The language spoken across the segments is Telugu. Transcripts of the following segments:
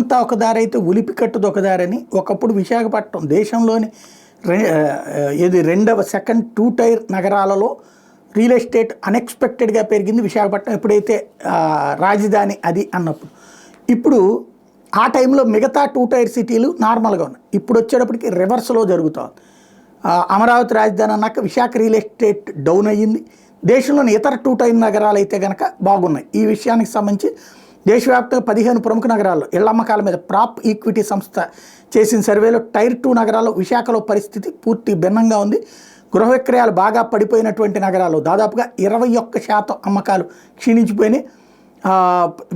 ఇల్లంతా ఒక దారి అయితే ఉలిపి కట్టుది ఒక దారని ఒకప్పుడు విశాఖపట్నం దేశంలోని రెండవ సెకండ్ 2 టైర్ నగరాలలో రియల్ ఎస్టేట్ అన్ఎక్స్పెక్టెడ్గా పెరిగింది విశాఖపట్నం ఎప్పుడైతే రాజధాని అది అన్నప్పుడు. ఇప్పుడు ఆ టైంలో మిగతా 2 టైర్ సిటీలు నార్మల్గా ఉన్నాయి. ఇప్పుడు వచ్చేటప్పటికి రివర్స్లో జరుగుతుంది. అమరావతి రాజధాని అన్నాక విశాఖ రియల్ ఎస్టేట్ డౌన్ అయ్యింది. దేశంలోని ఇతర 2 టైర్ నగరాలు అయితే కనుక బాగున్నాయి. ఈ విషయానికి సంబంధించి దేశవ్యాప్తంగా 15 ప్రముఖ నగరాల్లో ఇళ్ల అమ్మకాల మీద ప్రాప్ ఈక్విటీ సంస్థ చేసిన సర్వేలో టైర్ 2 నగరాల్లో విశాఖలో పరిస్థితి పూర్తి భిన్నంగా ఉంది. గృహ విక్రయాలు బాగా పడిపోయినటువంటి నగరాలు దాదాపుగా 21% అమ్మకాలు క్షీణించిపోయినాయి.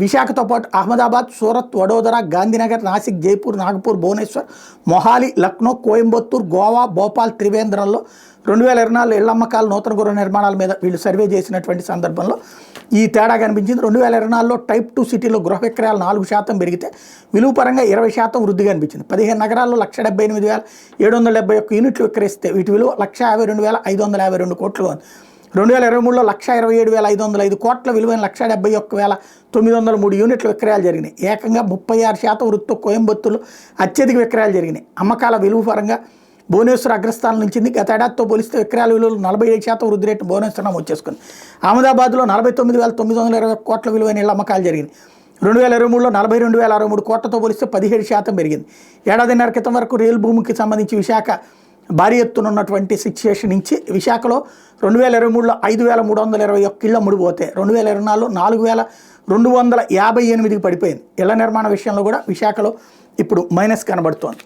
విశాఖతో పాటు అహ్మదాబాద్, సూరత్, వడోదర, గాంధీనగర్, నాసిక్, జైపూర్, నాగపూర్, భువనేశ్వర్, మొహాలి, లక్నో, కోయంబత్తూర్, గోవా, భోపాల్, త్రివేంద్రంలో 2024 ఇళ్ల అమ్మకాలు నూతన గృహ నిర్మాణాల మీద వీళ్ళు సర్వే చేసినటువంటి సందర్భంలో ఈ తేడా కనిపించింది. 2024లో టైప్ 2 సిటీలో గృహ విక్రయాలు 4% పెరిగితే విలువ పరంగా 20% వృద్ధి కనిపించింది. 15 నగరాల్లో 178,771 యూనిట్లు విక్రయిస్తే వీటి విలువ 152,552 కోట్లుగా ఉంది. 2023లో 127,505 కోట్ల విలువైన 171,903 యూనిట్ల విక్రయాలు జరిగినాయి. ఏకంగా 36% వృద్ధితో కోయంబత్తూరులో అత్యధిక విక్రయాలు జరిగినాయి. అమ్మకాల విలువ పరంగా భువనేశ్వర్ అగ్రస్థానం నిలిచింది. గత ఏడాదితో పోలిస్తే విక్రయాల విలువలు 45% వృద్ధి రేటు భువనేశ్వర్ నమోదు చేసుకుంది. అహ్మదాబాద్లో 49,921 కోట్ల విలువైన ఇళ్ల అమ్మకాలు జరిగింది. 2023లో 42,063 కోట్లతో పోలిస్తే 17% పెరిగింది. ఏడాదిన్నర క్రితం వరకు రియల్ భూమికి సంబంధించి విశాఖ భారీ ఎత్తున ఉన్నటువంటి సిచ్యువేషన్ నుంచి విశాఖలో 2023లో 5,321 ఇళ్ల ముడిపోతే 2024లో 4,258కి పడిపోయింది. ఇళ్ల నిర్మాణ విషయంలో కూడా విశాఖలో ఇప్పుడు మైనస్ కనబడుతోంది.